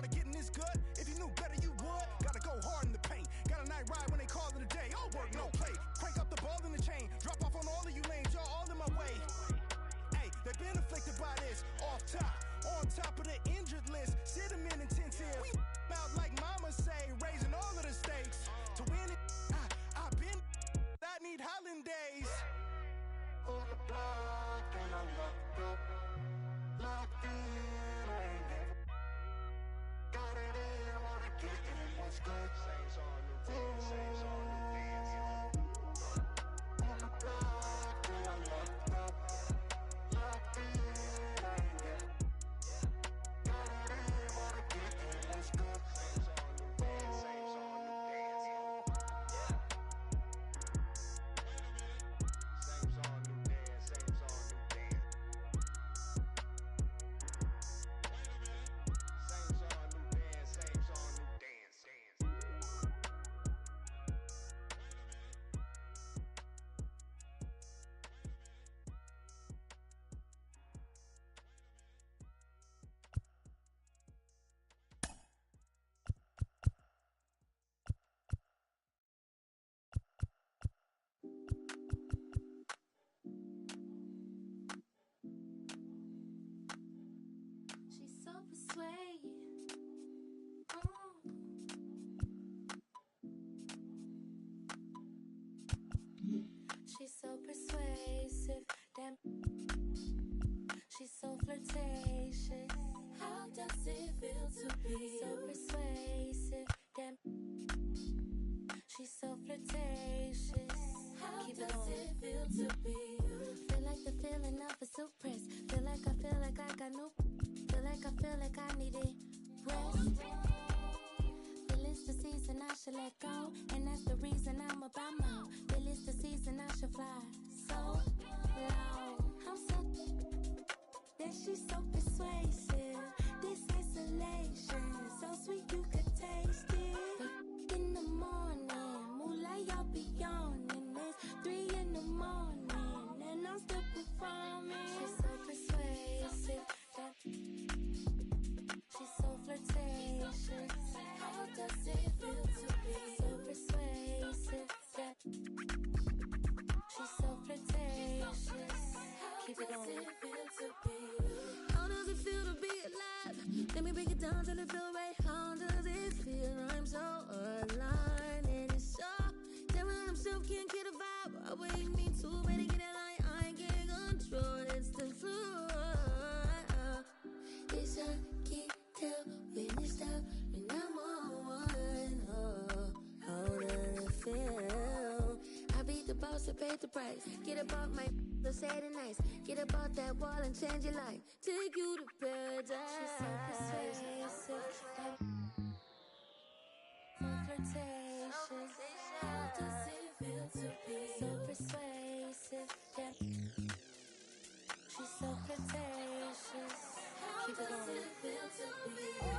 Started getting this good. If you knew better, you would. Gotta go hard in the paint. Got a night ride when they call it a day. All work, no play. Crank up the ball in the chain. Drop off on all of you lanes. Y'all all in my way. Hey, they've been afflicted by this. Off top, on top of the injured list. Sit them in intensive. We out like mama say, raising all of the stakes. To win it, I've been. I need Hollandaise. On the block and I'm locked up. Locked in, I ain't never got it in, wanna get in, what's good? Same song, new dance, same song, new dance. On the block and I'm locked up. Locked in, I ain't never got it in, wanna get in, what's good? Same song, new dance, same song, new dance. Same song, new dance, same song, new dance. Same song, new dance, same song, new dance, dance. She's so persuasive. She's so persuasive. Damn. She's so flirtatious. How does it feel to be so persuasive? Damn. She's so flirtatious. How does it feel to be you? Feel like the feeling of a suppress. Feel like I got no. Feel like I need it. Rest. Feel it's the season I should let go. And that's the reason I'm about my. Feel it's the season I should fly. So low. I'm so. Then she's so persuasive. This isolation. So sweet you could taste it. In the morning. Moonlight, y'all be yawning. It's 3 in the morning. And I'm still performing. She's so persuasive. She's so flirtatious. How does it feel to be so persuasive? She's so flirtatious. Keep it going. How does it feel to be alive? Let me break it down till it feel right. How does it feel? I'm so aligned and it's so. Telling himself can't get a vibe. I wait me too, better get a line. I can't control. It's the floor. It's a keep tell when it's down when I'm on one. Oh, how does it feel? I beat the boss, I paid the price. Get about my so say it nice. Get about that wall and change your life. Take you to paradise. She's so persuasive. So flirtatious. How does it feel to be so persuasive? Yeah. She's so flirtatious. Keep it going. How does it feel to be you?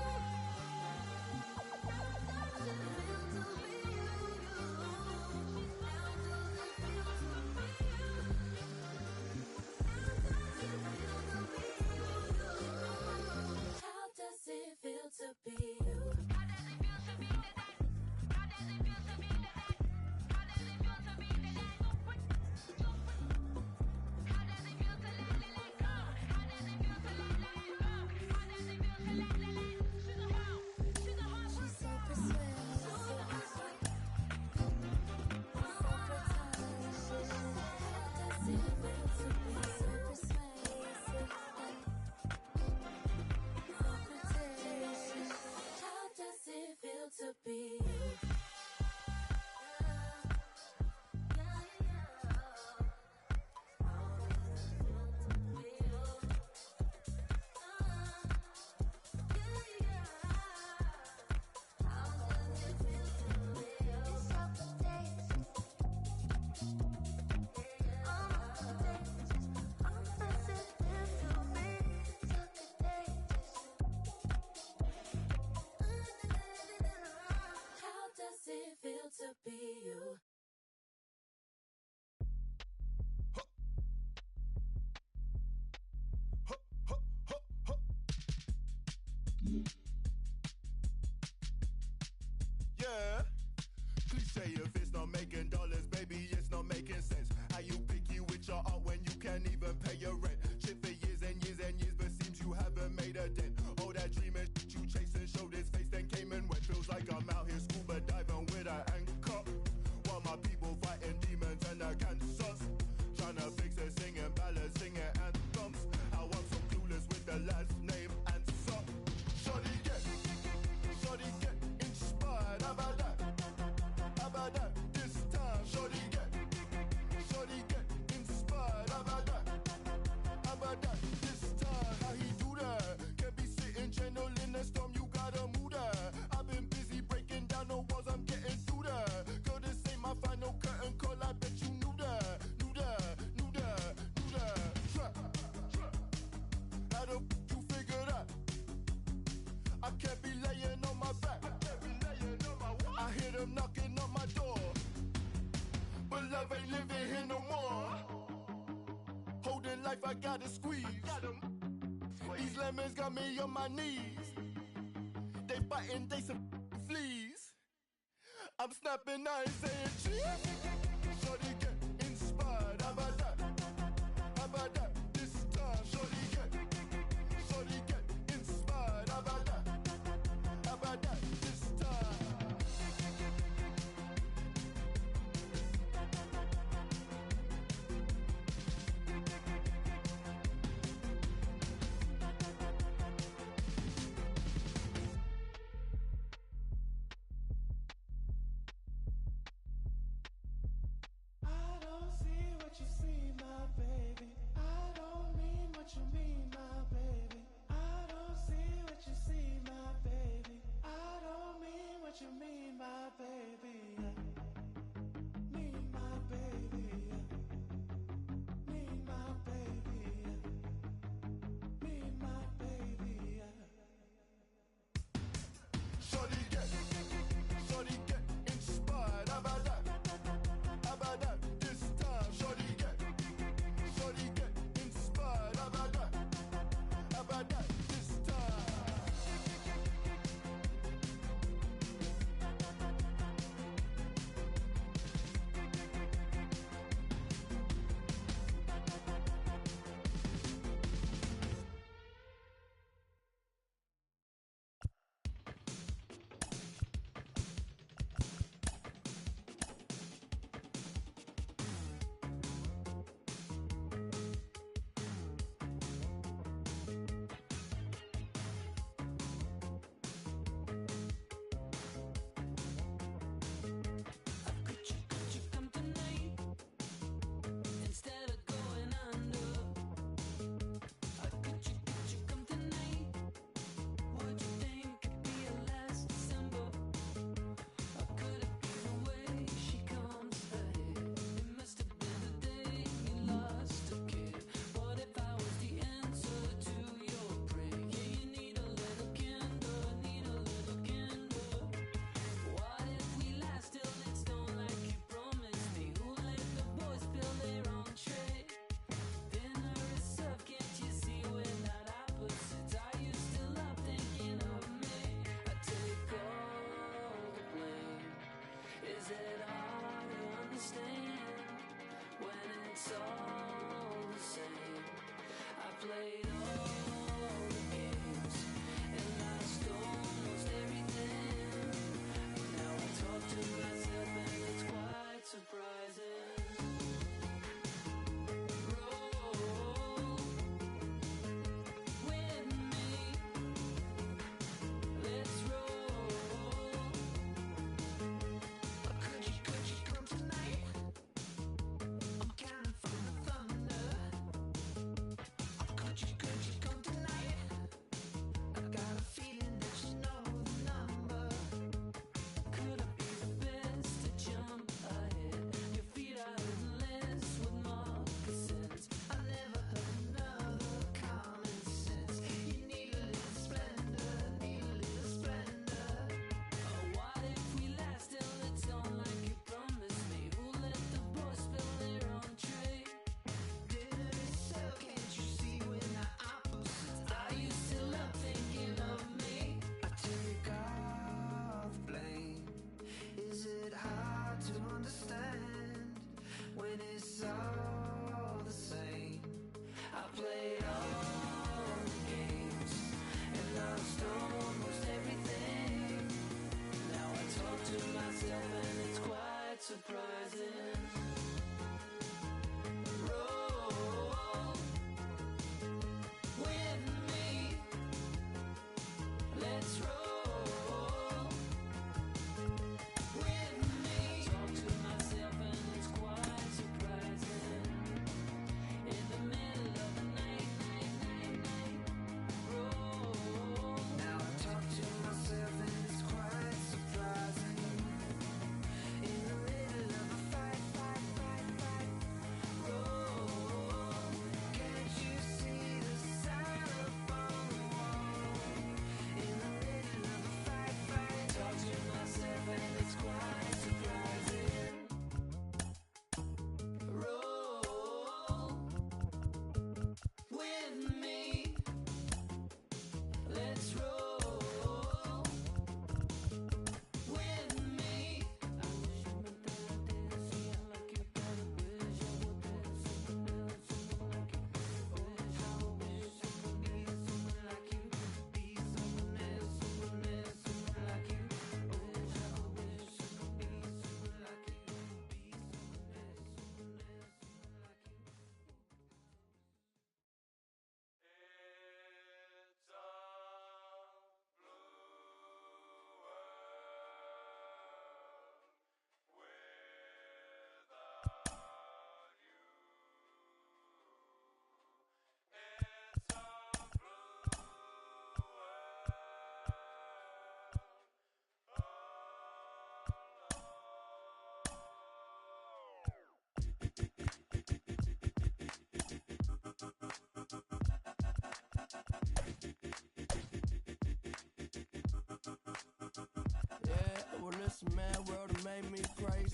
How does it feel to be you? How does it feel to be that? How does it feel to be that? How does it feel to be that? How does it feel to let go? How does it feel to let go? How does it feel to let go? She's so persuasive. How does it feel to be so persuasive? How does it feel to be you? How does it feel to be you? say if it's not making dollars, baby, it's not making sense. How you picky with your art when you can't even pay your rent? Shit for years and years and years, but seems you haven't made a dent. All that dreaming shit you chasing, showed his face, then came and went. Feels like I'm out here scuba diving with an anchor, while my people fighting demons and the cancers. Tryna fix it, singing ballads, singing anthems. How I'm so clueless with the last name answer. Shorty get inspired. How about that? How about that? This time, shorty get inspired. How about that? How about that? This time, how he do that? Can't be sitting gentle in the storm, you gotta move that. I've been busy breaking down the walls, I'm getting through that. Girl, this ain't my final curtain call, I bet you knew that. Trap. How the you figure that? I can't be laying on my back. I hear them knocking on my door, but love ain't living here no more. Holding life, I gotta squeeze. These lemons got me on my knees. They biting, they some fleas. I'm snapping, I ain't saying cheese. Shorty get inspired. How about that? How about that? This time, shorty get inspired. How about that? How about that? This time. I don't see what you see, my baby. I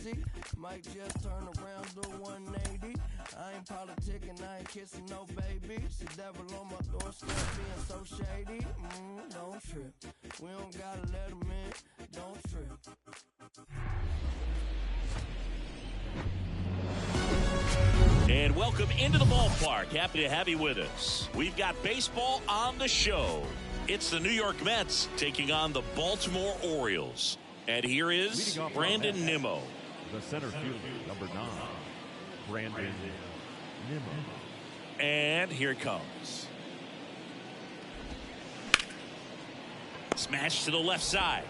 crazy. Might just turn around, do 180. I ain't politicking, I ain't kissing no babies. The devil on my doorstep being so shady. Don't trip. We don't gotta let him in. Don't trip. And welcome into the ballpark. Happy to have you with us. We've got baseball on the show. It's the New York Mets taking on the Baltimore Orioles. And here is Brandon Nimmo. The center fielder, number 9, Brandon Nimmo. And here it comes. Smash to the left side.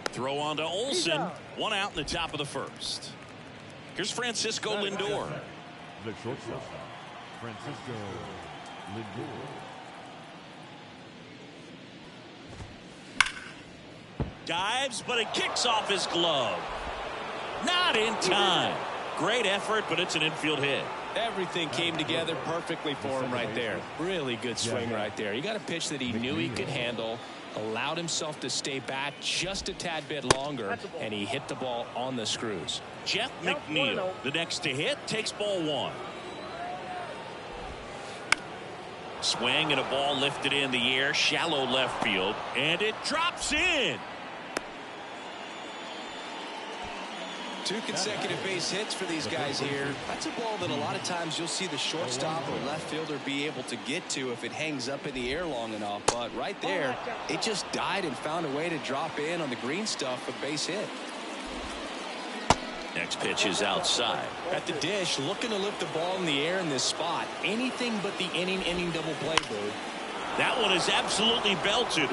Throw on to Olsen. One out in the top of the first. Here's Francisco Lindor. The shortstop, Francisco Lindor. Dives, but it kicks off his glove. Not in time. Great effort, but it's an infield hit. Everything came together perfectly for him right there. Really good swing right there. He got a pitch that he knew he could handle, allowed himself to stay back just a tad bit longer, and he hit the ball on the screws. Jeff McNeil, the next to hit, takes ball 1. Swing and a ball lifted in the air, shallow left field, and it drops in. 2 consecutive base hits for these guys here. That's a ball that a lot of times you'll see the shortstop or left fielder be able to get to if it hangs up in the air long enough. But right there, it just died and found a way to drop in on the green stuff for base hit. Next pitch is outside. At the dish, looking to lift the ball in the air in this spot. Anything but the inning double play, Boo. That one is absolutely belted.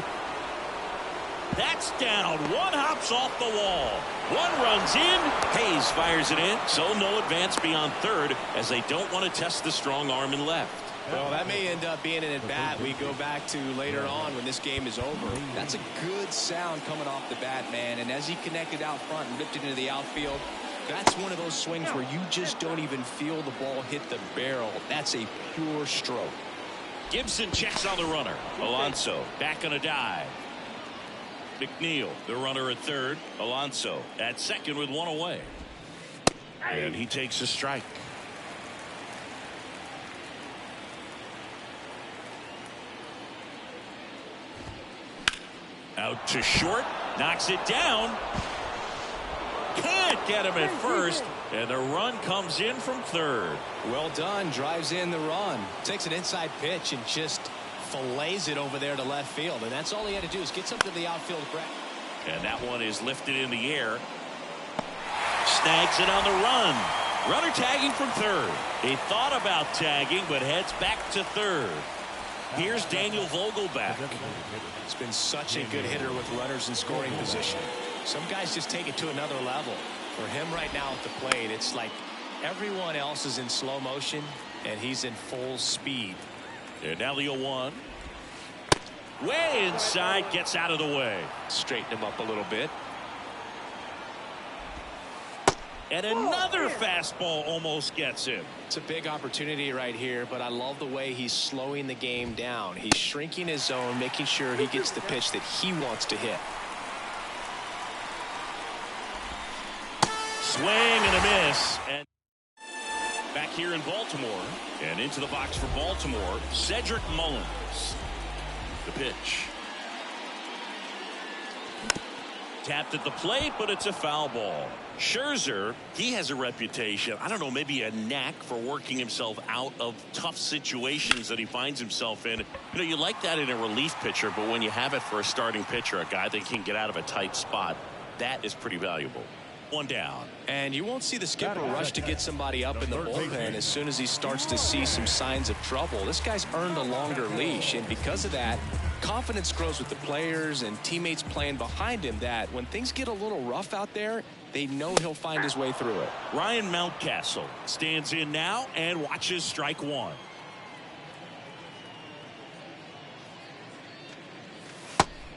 That's down. One hops off the wall. One runs in. Hayes fires it in. So no advance beyond third as they don't want to test the strong arm in left. Well, that may end up being an at-bat we go back to later on when this game is over. That's a good sound coming off the bat, man. And as he connected out front and ripped it into the outfield, that's one of those swings where you just don't even feel the ball hit the barrel. That's a pure stroke. Gibson checks on the runner. Alonso back on a dive. McNeil, the runner at third. Alonso at second with one away. And he takes a strike. Out to short. Knocks it down. Can't get him at first. And the run comes in from third. Well done. Drives in the run. Takes an inside pitch and just fillets it over there to left field. And that's all he had to do is get something to the outfield. And that one is lifted in the air. Snags it on the run. Runner tagging from third. He thought about tagging, but heads back to third. Here's Daniel Vogelbach. It's been such a good hitter with runners in scoring position. Some guys just take it to another level. For him right now at the plate, it's like everyone else is in slow motion, and he's in full speed. And now the 0-1. Way inside, gets out of the way. Straighten him up a little bit. And another fastball almost gets him. It's a big opportunity right here, but I love the way he's slowing the game down. He's shrinking his zone, making sure he gets the pitch that he wants to hit. Swing and a miss. And back here in Baltimore. And into the box for Baltimore, Cedric Mullins. The pitch. Tapped at the plate, but it's a foul ball. Scherzer, he has a reputation, I don't know, maybe a knack for working himself out of tough situations that he finds himself in. You know, you like that in a relief pitcher, but when you have it for a starting pitcher, a guy that can get out of a tight spot, that is pretty valuable. One down. And you won't see the skipper rush to get somebody up in the bullpen as soon as he starts to see some signs of trouble. This guy's earned a longer leash, and because of that, confidence grows with the players and teammates playing behind him that when things get a little rough out there, they know he'll find his way through it. Ryan Mountcastle stands in now and watches strike one.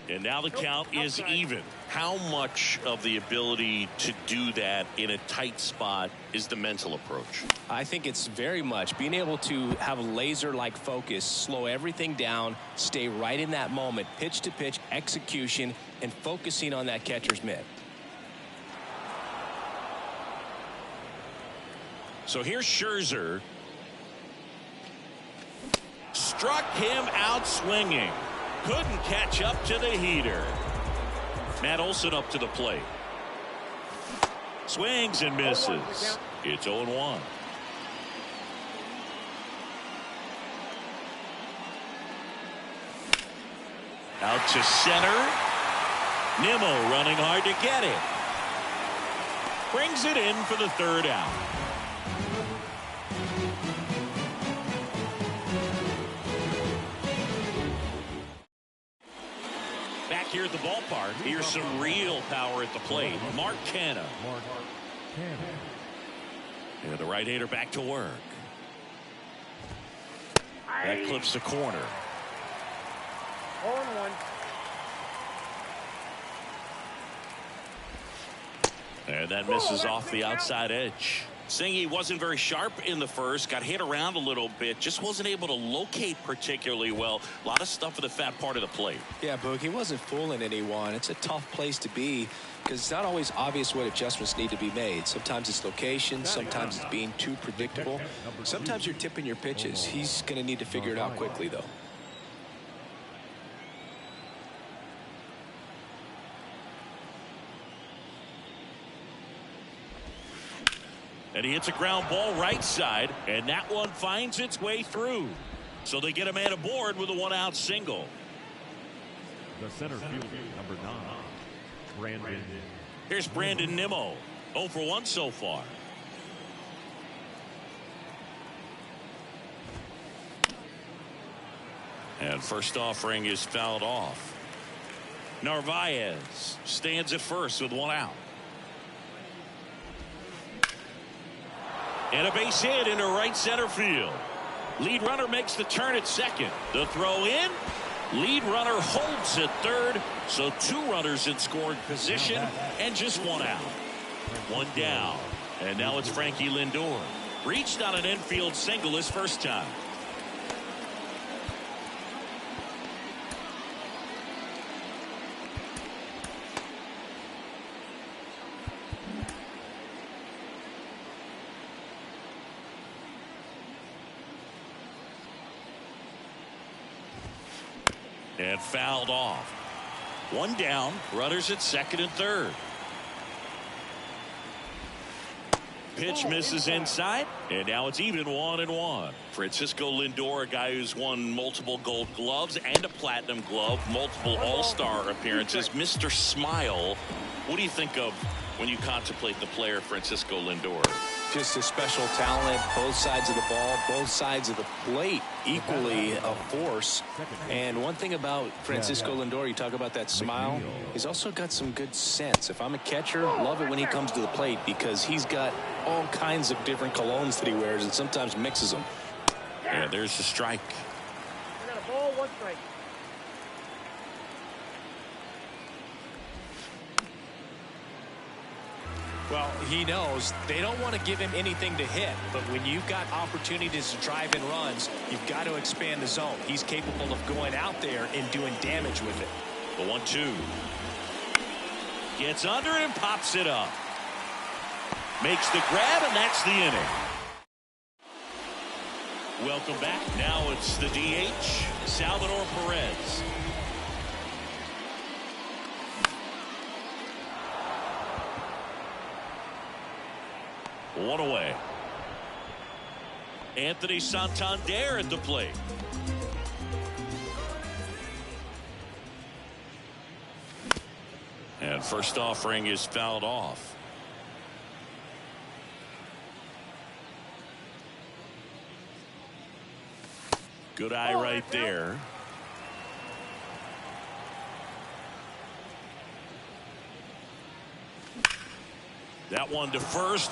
And now the count is even. How much of the ability to do that in a tight spot is the mental approach? I think it's very much being able to have a laser-like focus, slow everything down, stay right in that moment, pitch to pitch execution, and focusing on that catcher's mitt. So here's Scherzer. Struck him out swinging. Couldn't catch up to the heater. Matt Olson up to the plate. Swings and misses. It's 0-1. Out to center. Nimmo running hard to get it. Brings it in for the third out. Back here at the ballpark, here's some real power at the plate. Mark Canha. And the right-hander back to work. That clips the corner. 0-1. And that misses off the outside edge. Singy wasn't very sharp in the first, got hit around a little bit, just wasn't able to locate particularly well. A lot of stuff at the fat part of the plate. Yeah, Boog, he wasn't fooling anyone. It's a tough place to be because it's not always obvious what adjustments need to be made. Sometimes it's location, sometimes it's being too predictable. Sometimes you're tipping your pitches. He's going to need to figure it out quickly, though. And he hits a ground ball right side, and that one finds its way through. So they get a man aboard with a one-out single. The center fielder, number 9, Brandon. Here's Brandon Nimmo. 0 for 1 so far. And first offering is fouled off. Narvaez stands at first with one out. And a base hit into right center field. Lead runner makes the turn at second. The throw in. Lead runner holds at third. So 2 runners in scoring position and just one out. One down. And now it's Frankie Lindor. Reached on an infield single his first time. And fouled off. One down. Runners at second and third. Pitch misses inside. And now it's even 1-1. Francisco Lindor, a guy who's won multiple Gold Gloves and a Platinum Glove, multiple All-Star appearances. Mr. Smile. What do you think of when you contemplate the player Francisco Lindor? Just a special talent, both sides of the ball, both sides of the plate, equally a force. And one thing about Francisco Lindor, you talk about that smile, he's also got some good sense. If I'm a catcher, love it when he comes to the plate because he's got all kinds of different colognes that he wears and sometimes mixes them. And there's the strike. I got a ball, 1 strike. Well, he knows they don't want to give him anything to hit, but when you've got opportunities to drive in runs, you've got to expand the zone. He's capable of going out there and doing damage with it. The 1-2. Gets under and pops it up. Makes the grab, and that's the inning. Welcome back. Now it's the DH, Salvador Perez. One away. Anthony Santander at the plate. And first offering is fouled off. Good eye right there. That one to first.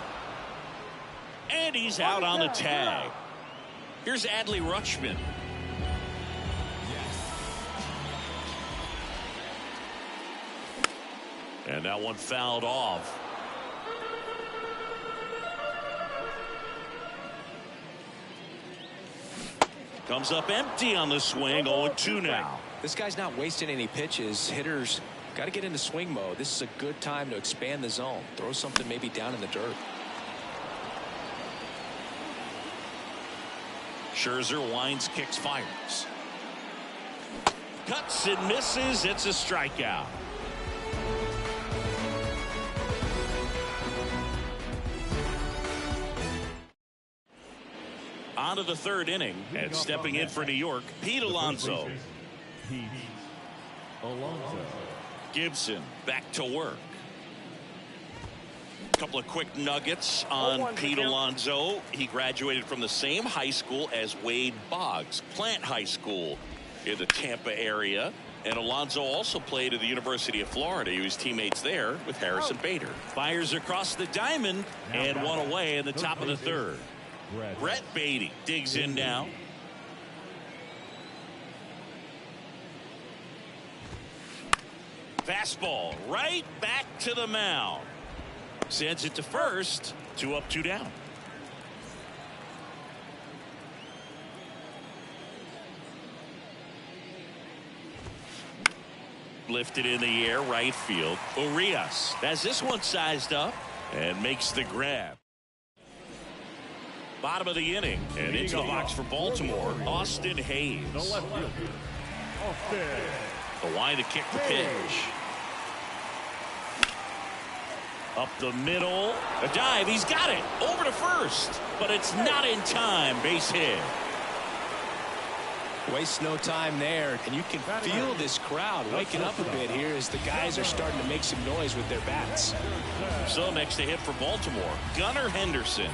And he's out on the tag. Here's Adley Rutschman. And that one fouled off. Comes up empty on the swing. 0-2 now. This guy's not wasting any pitches. Hitters got to get into swing mode. This is a good time to expand the zone. Throw something maybe down in the dirt. Scherzer winds, kicks, fires. Cuts and misses. It's a strikeout. On to the third inning, and stepping in for New York, Pete Alonso. Gibson back to work. A couple of quick nuggets on Pete Alonso. He graduated from the same high school as Wade Boggs, Plant High School in the Tampa area. And Alonso also played at the University of Florida. He was teammates there with Harrison Bader. Fires across the diamond and one away in the top of the third. Brett Beatty digs in now. Fastball right back to the mound. Sends it to first. 2 up, 2 down. Lifted in the air, right field. Urias has this one sized up and makes the grab. Bottom of the inning, and into the box for Baltimore, Austin Hayes. The line to kick the pitch. Up the middle, a dive, he's got it, over to first, but it's not in time, base hit. Waste no time there, and you can feel this crowd waking up a bit here as the guys are starting to make some noise with their bats. So next to hit for Baltimore, Gunnar Henderson.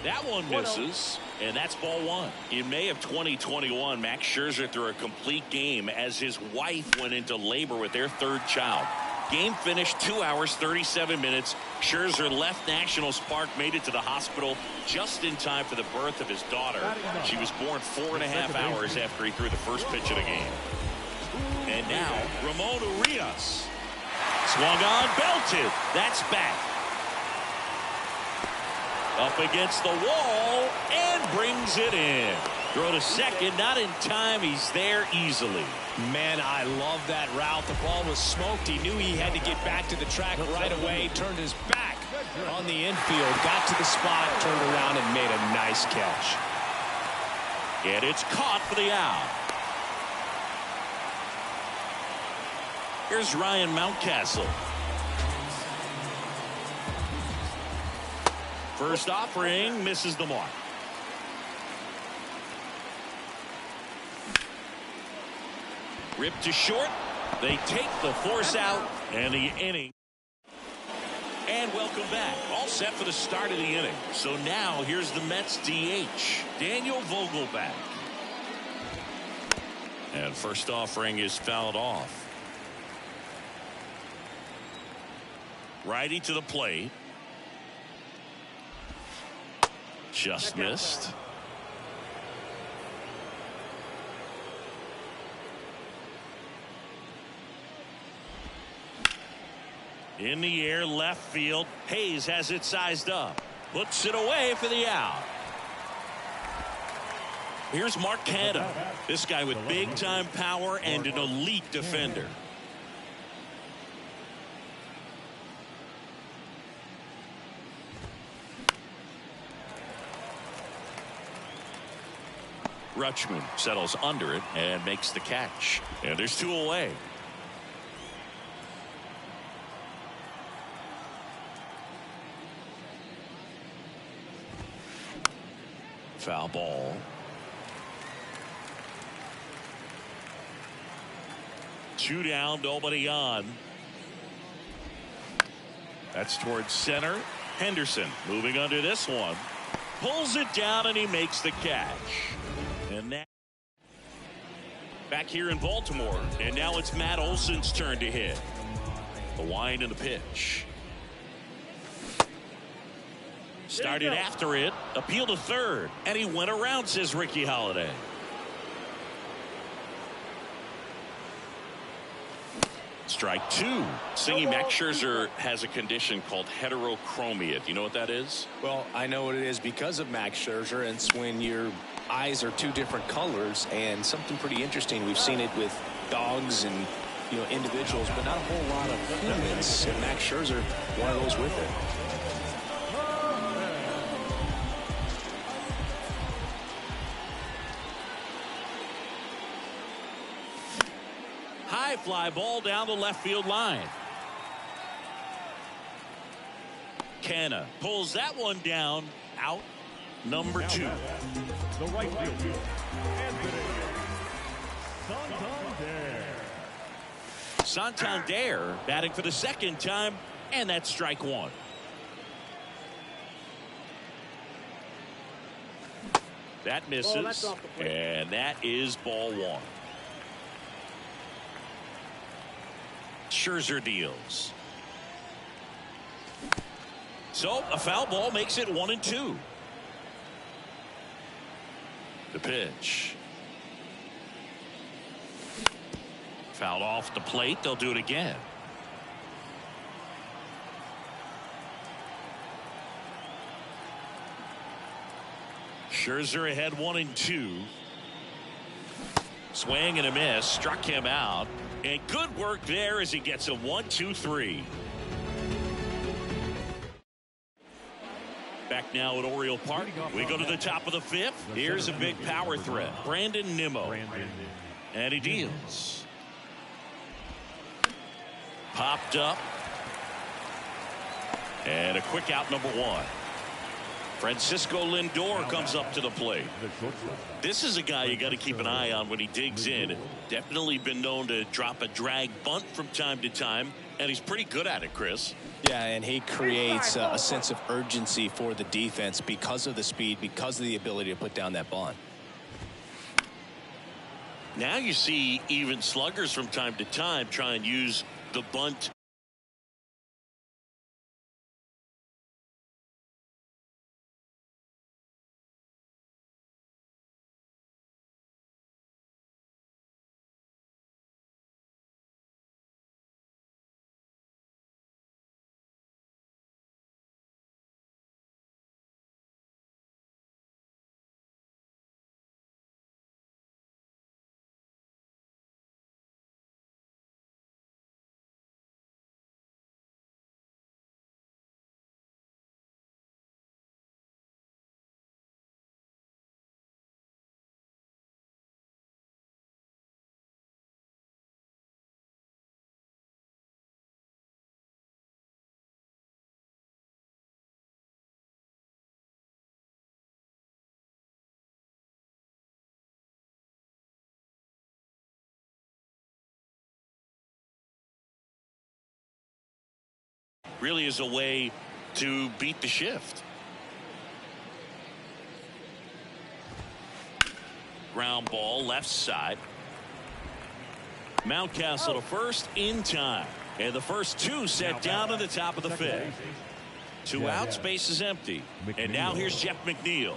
That one misses, and that's ball one. In May of 2021, Max Scherzer threw a complete game as his wife went into labor with their third child. Game finished 2 hours, 37 minutes. Scherzer left Nationals Park, made it to the hospital just in time for the birth of his daughter. She was born 4.5 hours after he threw the first pitch of the game. And now, Ramon Urias. Swung on, belted. That's back. Up against the wall and brings it in. Throw to second, not in time. He's there easily. Man, I love that route. The ball was smoked. He knew he had to get back to the track right away. Turned his back on the infield. Got to the spot, turned around, and made a nice catch. And it's caught for the out. Here's Ryan Mountcastle. First offering misses the mark. Ripped to short. They take the force out and the inning. And welcome back. All set for the start of the inning. So now here's the Mets DH, Daniel Vogelbach. And first offering is fouled off. Righty to the plate. Just missed. In the air, left field. Hayes has it sized up. Puts it away for the out. Here's Mark Canha. This guy with big-time power and an elite defender. Rutschman settles under it and makes the catch. And there's 2 away. Foul ball. Two down, nobody on. That's towards center. Henderson moving under this one. Pulls it down and he makes the catch. And that back here in Baltimore. And now it's Matt Olson's turn to hit. The wind and the pitch. Started after it, appeal to third, and he went around, says Ricky Holiday. Strike 2. Singing Max Scherzer has a condition called heterochromia. Do you know what that is? Well, I know what it is because of Max Scherzer. And it's when your eyes are 2 different colors, and something pretty interesting. We've seen it with dogs and individuals, but not a whole lot of humans. And Max Scherzer, one of those with it. high fly ball down the left field line. Canna pulls that one down. Out number 2. The right fielder, Anthony Santander. Santander batting for the second time, and that's strike 1. That misses, and that is ball 1. Scherzer deals. So a foul ball makes it 1-2. The pitch. Fouled off the plate. They'll do it again. Scherzer ahead 1-2. Swing and a miss. Struck him out. And good work there as he gets a 1-2-3. Back now at Oriole Park. We go to the top of the 5th. Here's a big power threat. Brandon Nimmo. And he deals. Popped up. And a quick out number 1. Francisco Lindor comes up to the plate. This is a guy you got to keep an eye on when he digs in. Definitely been known to drop a drag bunt from time to time, and he's pretty good at it, Chris. Yeah, and he creates a sense of urgency for the defense because of the speed, because of the ability to put down that bunt. Now you see even sluggers from time to time try and use the bunt. Really is a way to beat the shift. Ground ball left side. Mountcastle to first in time. And the first 2 set down to the top of the 5th. 2 outs, base is empty. And now here's Jeff McNeil.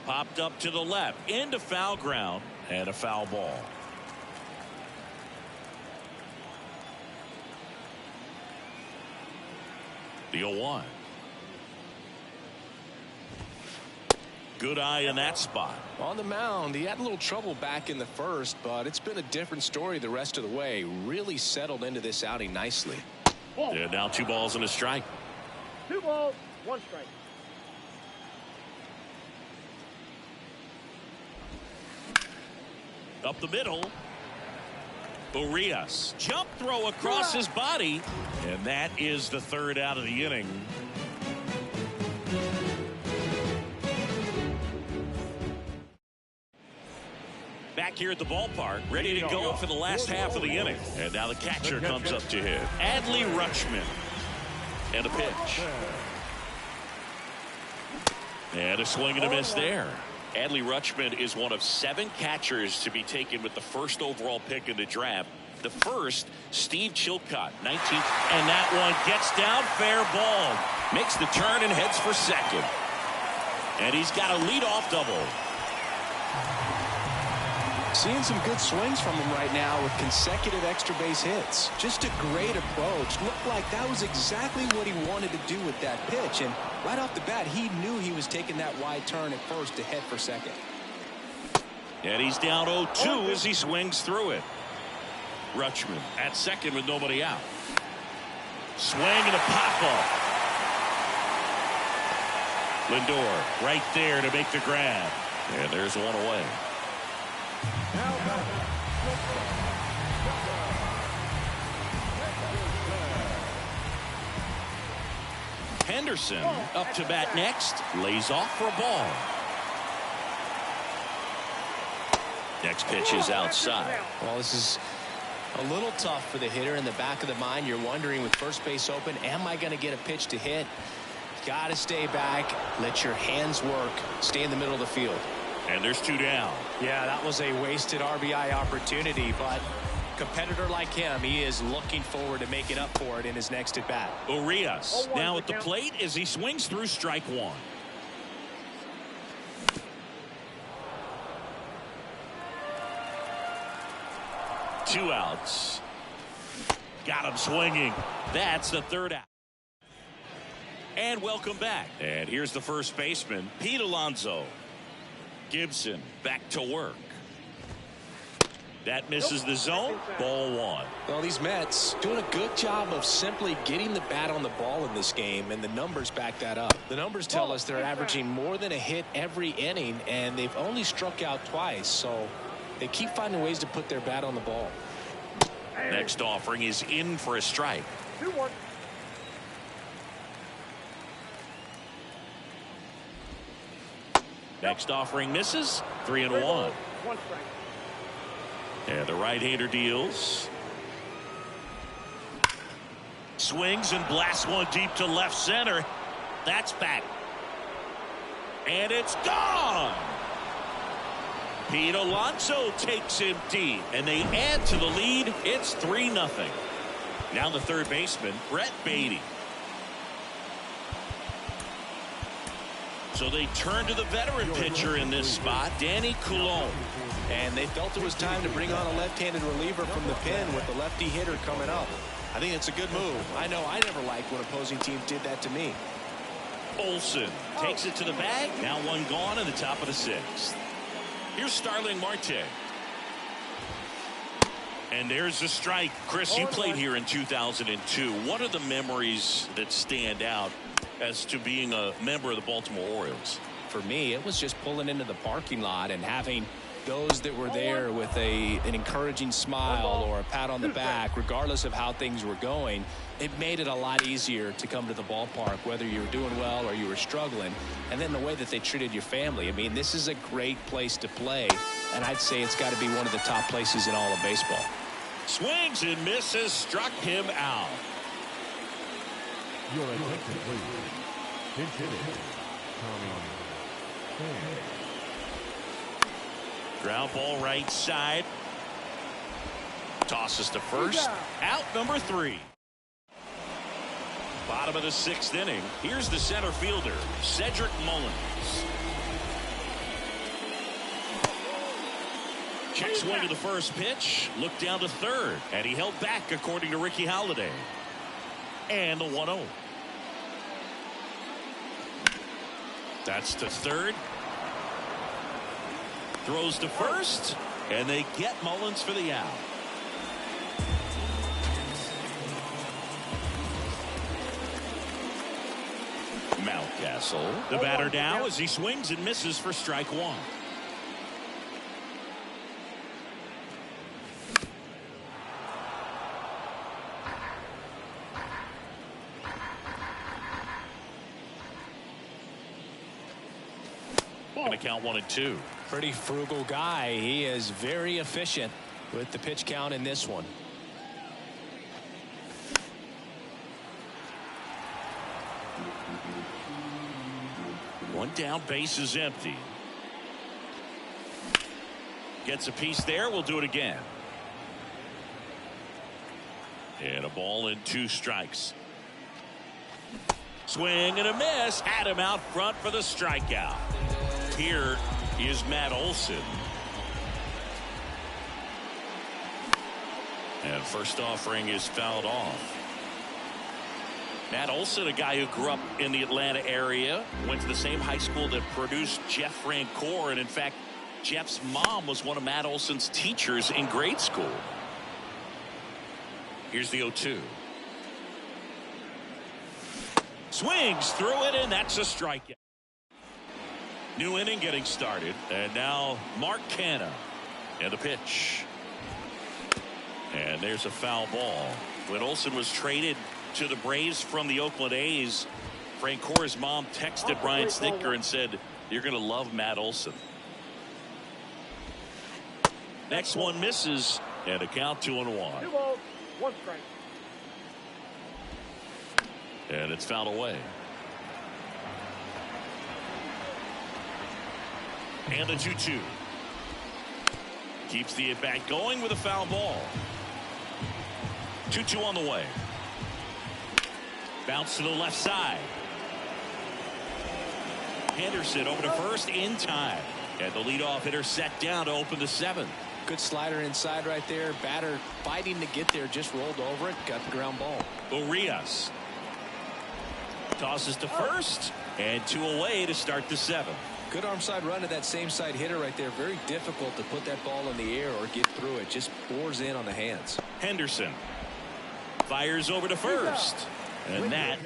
Popped up to the left into foul ground and a foul ball. The 0-1. Good eye in that spot. On the mound, he had a little trouble back in the first, but it's been a different story the rest of the way. Really settled into this outing nicely. Yeah, now 2 balls and a strike. 2 balls, 1 strike. Up the middle. Urias. Jump throw across his body. And that is the 3rd out of the inning. Back here at the ballpark, ready to go for the last half of the inning. And now the catcher comes up to hit. Adley Rutschman. And a pitch. And a swing and a miss there. Adley Rutschman is one of 7 catchers to be taken with the 1st overall pick in the draft. The first, Steve Chilcott, 19th. And that one gets down, fair ball. Makes the turn and heads for second. And he's got a leadoff double. Seeing some good swings from him right now with consecutive extra base hits. Just a great approach. Looked like that was exactly what he wanted to do with that pitch. And right off the bat, he knew he was taking that wide turn at first to head for second. And he's down 0-2 as he swings through it. Rutschman at second with nobody out. Swing and a pop-up. Lindor right there to make the grab. And there's one away. Henderson up to bat next. Lays off for a ball. Next pitch is outside. Well, this is a little tough for the hitter. In the back of the mind, you're wondering with first base open, am I going to get a pitch to hit? Got to stay back. Let your hands work. Stay in the middle of the field. And there's 2 down. Yeah, that was a wasted RBI opportunity, but a competitor like him, he is looking forward to making up for it in his next at-bat. Urias now at the plate as he swings through strike 1. Two outs. Got him swinging. That's the 3rd out. And welcome back. And here's the first baseman, Pete Alonso. Gibson back to work. That misses the zone. Ball 1. Well, these Mets doing a good job of simply getting the bat on the ball in this game, and the numbers back that up. The numbers tell us they're averaging more than a hit every inning, and they've only struck out twice, so they keep finding ways to put their bat on the ball. Next offering is in for a strike. 2-1. Next offering misses. 3-1. 1 strike. And the right-hander deals. Swings and blasts one deep to left center. That's back. And it's gone. Pete Alonso takes him deep, and they add to the lead. It's 3-0. Now the third baseman, Brett Baty. So they turn to the veteran pitcher in this spot, Danny Coulombe. And they felt it was time to bring on a left-handed reliever from the pen with the lefty hitter coming up. I think it's a good move. I know I never liked when opposing teams did that to me. Olsen takes it to the bag. Now one gone in the top of the 6th. Here's Starling Marte. And there's the strike. Chris, you played here in 2002. What are the memories that stand out as to being a member of the Baltimore Orioles? For me, it was just pulling into the parking lot and having those that were there with an encouraging smile or a pat on the back, regardless of how things were going. It made it a lot easier to come to the ballpark, whether you were doing well or you were struggling. And then the way that they treated your family. I mean, this is a great place to play, and I'd say it's got to be one of the top places in all of baseball. Swings and misses, struck him out. Your attention, please. Pinch hitter, Tommy Pham. Ground ball right side. Tosses to first. Out number 3. Bottom of the 6th inning. Here's the center fielder, Cedric Mullins. Check swing to the first pitch. Look down to third. And he held back, according to Ricky Holiday. And the 1-0. That's to third. Throws to first. And they get Mullins for the out. Mountcastle, the batter now as he swings and misses for strike 1. Going to count 1-2. Pretty frugal guy. He is very efficient with the pitch count in this one. One down, base is empty. Gets a piece there. We'll do it again. And a ball and 2 strikes. Swing and a miss. Had him out front for the strikeout. Here is Matt Olson. And first offering is fouled off. Matt Olson, a guy who grew up in the Atlanta area, went to the same high school that produced Jeff Francoeur, and in fact, Jeff's mom was one of Matt Olson's teachers in grade school. Here's the 0-2. Swings through it, and that's a strikeout. New inning getting started, and now Mark Canha. And the pitch. And there's a foul ball. When Olson was traded to the Braves from the Oakland A's, Frank Cora's mom texted Brian Snitker and said, "You're going to love Matt Olson." Next one misses, and a count 2-1. 2 balls, 1 strike. And it's fouled away. And the 2-2. Keeps the at-bat going with a foul ball. 2-2 on the way. Bounce to the left side. Henderson over to first in time. And the leadoff hitter set down to open the 7th. Good slider inside right there. Batter fighting to get there, just rolled over it, got the ground ball. Urias tosses to first, and 2 away to start the 7th. Good arm side run to that same side hitter right there. Very difficult to put that ball in the air or get through it. Just bores in on the hands. Henderson fires over to first, and that.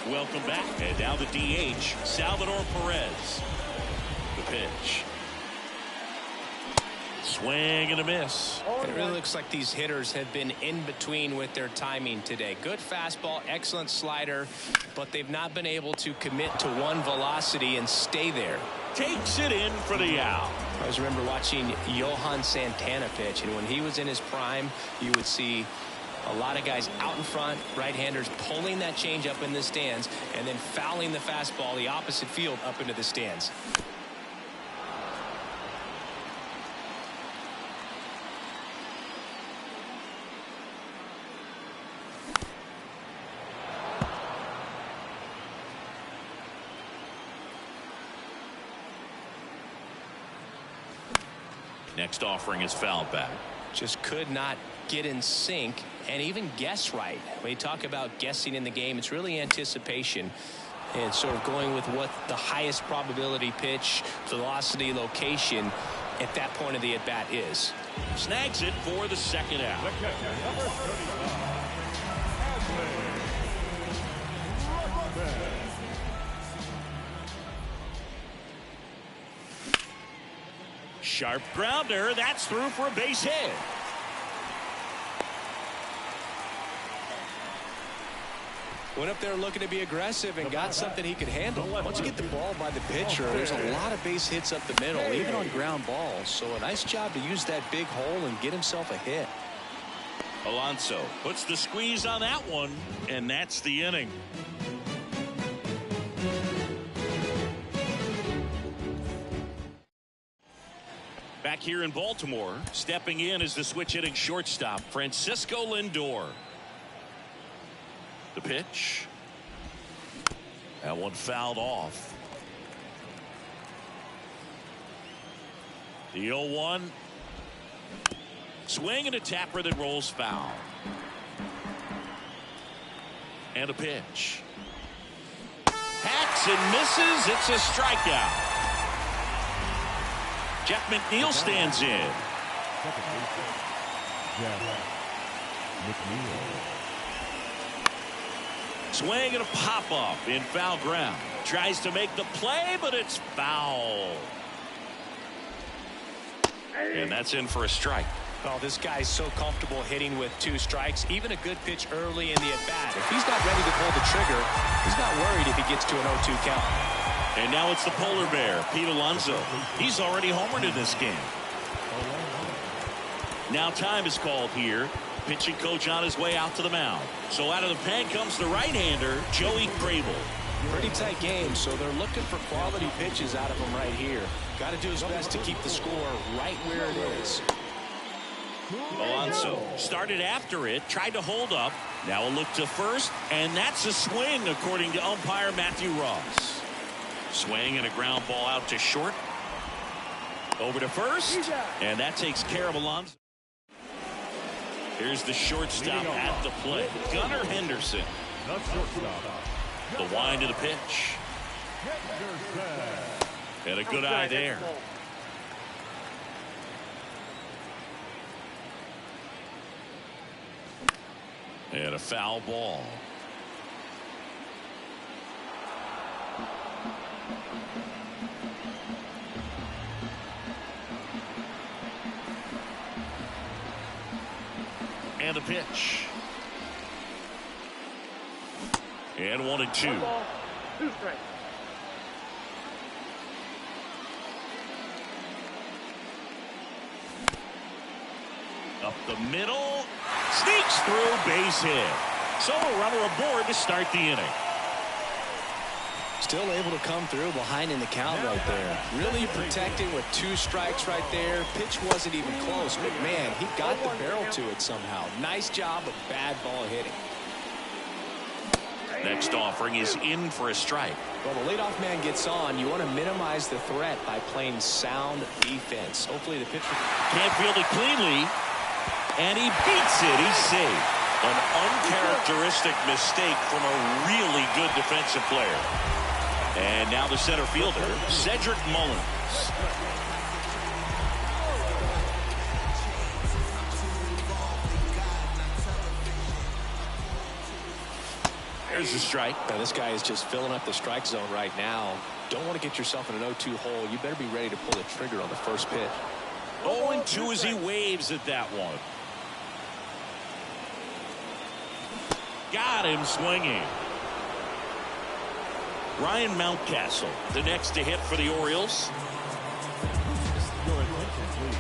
Welcome back, and now the DH, Salvador Perez. The pitch. Swing and a miss. It really looks like these hitters have been in between with their timing today. Good fastball, excellent slider, but they've not been able to commit to one velocity and stay there. Takes it in for the out. I always remember watching Johan Santana pitch, and when he was in his prime, you would see a lot of guys out in front, right-handers pulling that change up in the stands and then fouling the fastball the opposite field up into the stands. Next offering is fouled back. Just could not get in sync and even guess right. When you talk about guessing in the game, it's really anticipation and sort of going with what the highest probability pitch, velocity, location at that point of the at-bat is. Snags it for the 2nd out. Sharp grounder. That's through for a base hit. Went up there looking to be aggressive and got something he could handle. Once you get the ball by the pitcher, there's a lot of base hits up the middle, even on ground balls. So a nice job to use that big hole and get himself a hit. Alonso puts the squeeze on that one, and that's the inning. Back here in Baltimore, stepping in is the switch hitting shortstop, Francisco Lindor. The pitch. That one fouled off. The 0-1. Swing and a tapper that rolls foul. And a pitch. Hacks and misses. It's a strikeout. Jeff McNeil stands in. Swing and a pop-up in foul ground. Tries to make the play, but it's foul. And that's in for a strike. Well, this guy's so comfortable hitting with 2 strikes. Even a good pitch early in the at-bat. If he's not ready to pull the trigger, he's not worried if he gets to an 0-2 count. And now it's the polar bear, Pete Alonso. He's already homered in this game. Now time is called here. Pitching coach on his way out to the mound. So out of the pen comes the right-hander, Joey Crable. Pretty tight game, so they're looking for quality pitches out of him right here. Got to do his best to keep the score right where it is. Alonso started after it, tried to hold up. Now a look to first, and that's a swing, according to umpire Matthew Ross. Swing and a ground ball out to short. Over to first, and that takes care of Alonso. Here's the shortstop at the plate, Gunnar Henderson. The wind to the pitch. And a good eye there. And a foul ball. And the pitch. And 1-2. 1 ball, 2 strikes. Up the middle. Sneaks through, base hit. So a runner aboard to start the inning. Still able to come through behind in the count right there. Really protecting with 2 strikes right there. Pitch wasn't even close, but man, he got the barrel to it somehow. Nice job of bad ball hitting. Next offering is in for a strike. Well, the leadoff man gets on. You want to minimize the threat by playing sound defense. Hopefully the pitcher can't field it cleanly. And he beats it. He's safe. An uncharacteristic mistake from a really good defensive player. And now the center fielder, Cedric Mullins. There's a strike. Now this guy is just filling up the strike zone right now. Don't want to get yourself in an 0-2 hole. You better be ready to pull the trigger on the first pitch. 0-2 as he waves at that one. Got him swinging. Ryan Mountcastle, the next to hit for the Orioles. Your attention, please.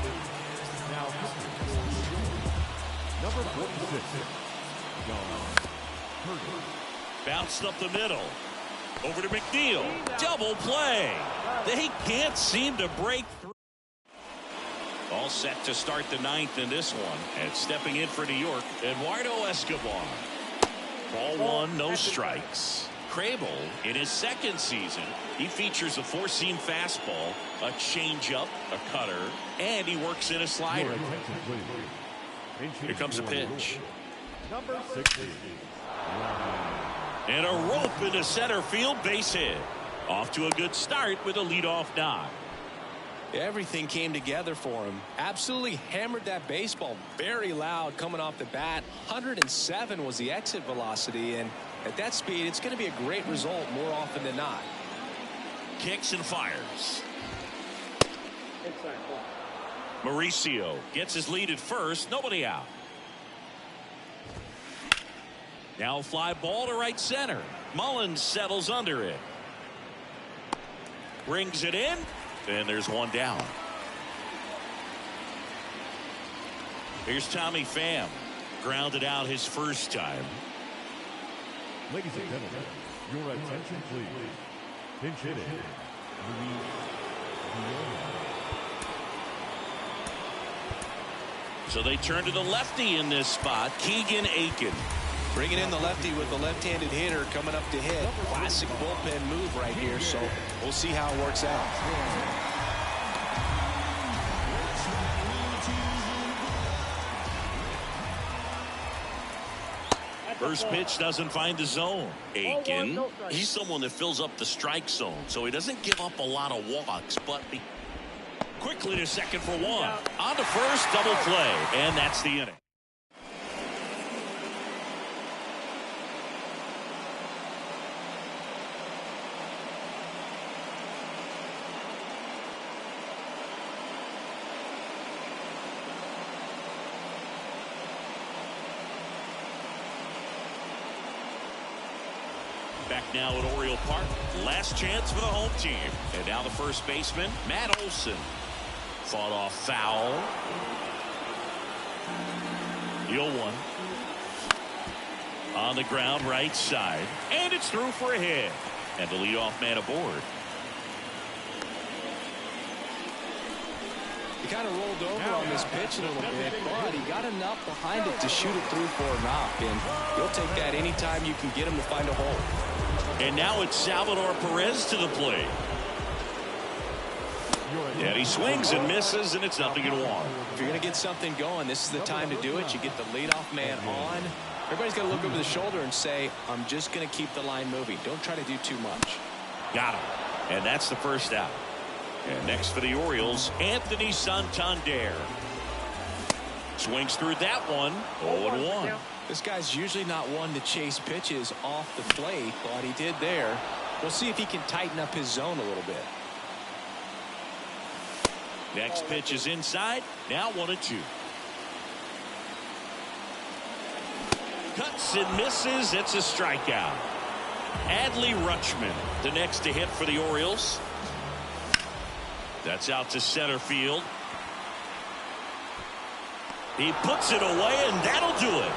Now, number 46, John Curtis. Bounced up the middle. Over to McNeil. Double play. They can't seem to break through. All set to start the 9th in this one. And stepping in for New York, Eduardo Escobar. Ball 1, no strikes. Crable, in his 2nd season, he features a 4-seam fastball, a changeup, a cutter, and he works in a slider. Here comes a pitch. Number 60. And a rope into center field, base hit. Off to a good start with a leadoff knock. Everything came together for him. Absolutely hammered that baseball very loud coming off the bat. 107 was the exit velocity, and at that speed, it's going to be a great result more often than not. Kicks and fires. Inside ball. Mauricio gets his lead at first. Nobody out. Now a fly ball to right center. Mullins settles under it. Brings it in. And there's one down. Here's Tommy Pham. Grounded out his first time. Ladies and gentlemen, your attention, please. Pinch hitting. Luis Guillorme. So they turn to the lefty in this spot, Keegan Aiken. Bringing in the lefty with the left-handed hitter coming up to hit. Classic bullpen move right here, so we'll see how it works out. First pitch doesn't find the zone. Aiken, he's someone that fills up the strike zone, so he doesn't give up a lot of walks, but quickly to second for one. On to first, double play, and that's the inning. Back now at Oriole Park. Last chance for the home team. And now the first baseman, Matt Olson. Fought off foul. Deal one. On the ground, right side. And it's through for a hit. And the leadoff man aboard. He kind of rolled over on this pitch a little bit, but he got enough behind it to shoot it through for a knock, and you'll take that anytime you can get him to find a hole. And now it's Salvador Perez to the plate. And he swings and misses, and it's 0-1. If you're going to get something going, this is the time to do it. You get the leadoff man on. Everybody's got to look over the shoulder and say, I'm just going to keep the line moving. Don't try to do too much. Got him. And that's the first out. And next for the Orioles, Anthony Santander. Swings through that one. 0-1. This guy's usually not one to chase pitches off the plate, but he did there. We'll see if he can tighten up his zone a little bit. Next pitch is inside. Now 1-2. Cuts and misses. It's a strikeout. Adley Rutschman, the next to hit for the Orioles. That's out to center field. He puts it away, and that'll do it.